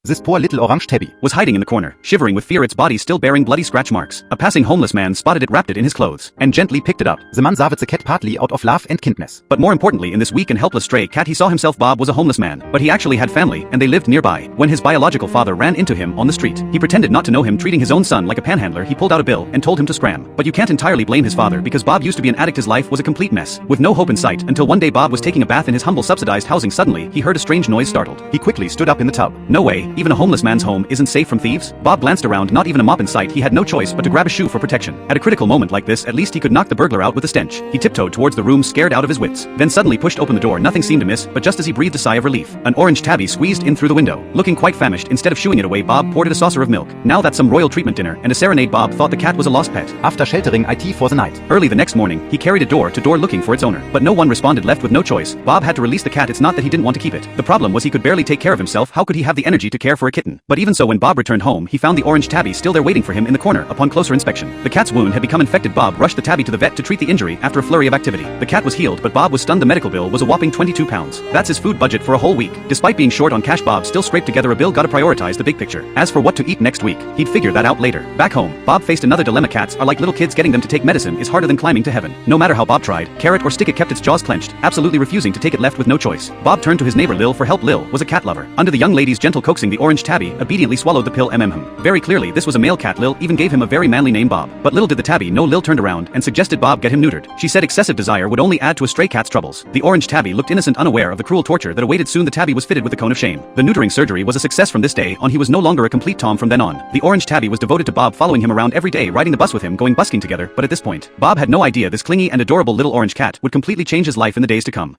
This poor little orange tabby was hiding in the corner, shivering with fear, its body still bearing bloody scratch marks. A passing homeless man spotted it, wrapped it in his clothes, and gently picked it up. The man saved the cat partly out of love and kindness. But more importantly, in this weak and helpless stray cat he saw himself. Bob was a homeless man, but he actually had family, and they lived nearby. When his biological father ran into him on the street, he pretended not to know him, treating his own son like a panhandler. He pulled out a bill and told him to scram. But you can't entirely blame his father, because Bob used to be an addict. His life was a complete mess, with no hope in sight, until one day Bob was taking a bath in his humble subsidized housing. Suddenly, he heard a strange noise. Startled, he quickly stood up in the tub. No way, even a homeless man's home isn't safe from thieves. Bob glanced around, not even a mop in sight. He had no choice but to grab a shoe for protection. At a critical moment like this, at least he could knock the burglar out with a stench. He tiptoed towards the room, scared out of his wits, then suddenly pushed open the door. Nothing seemed amiss, but just as he breathed a sigh of relief, an orange tabby squeezed in through the window. Looking quite famished, instead of shooing it away, Bob poured it a saucer of milk. Now that's some royal treatment dinner and a serenade. Bob thought the cat was a lost pet. After sheltering it for the night, early the next morning, he carried it door to door looking for its owner, but no one responded. Left with no choice, Bob had to release the cat. It's not that he didn't want to keep it. The problem was he could barely take care of himself. How could he have the energy to care for a kitten? But even so, when Bob returned home, he found the orange tabby still there waiting for him in the corner. Upon closer inspection, the cat's wound had become infected. Bob rushed the tabby to the vet to treat the injury. After a flurry of activity, the cat was healed, but Bob was stunned. The medical bill was a whopping £22. That's his food budget for a whole week. Despite being short on cash, Bob still scraped together a bill. Gotta prioritize the big picture. As for what to eat next week, he'd figure that out later. Back home, Bob faced another dilemma. Cats are like little kids. Getting them to take medicine is harder than climbing to heaven. No matter how Bob tried, carrot or stick, it kept its jaws clenched, absolutely refusing to take it. Left with no choice, Bob turned to his neighbor Lil for help. Lil was a cat lover. Under the young lady's gentle coaxing, the orange tabby obediently swallowed the pill. Very clearly this was a male cat. Lil even gave him a very manly name, Bob. But little did the tabby know, Lil turned around and suggested Bob get him neutered. She said excessive desire would only add to a stray cat's troubles. The orange tabby looked innocent, unaware of the cruel torture that awaited. Soon the tabby was fitted with a cone of shame. The neutering surgery was a success. From this day on, he was no longer a complete Tom. From then on, the orange tabby was devoted to Bob, following him around every day, riding the bus with him, going busking together. But at this point, Bob had no idea this clingy and adorable little orange cat would completely change his life in the days to come.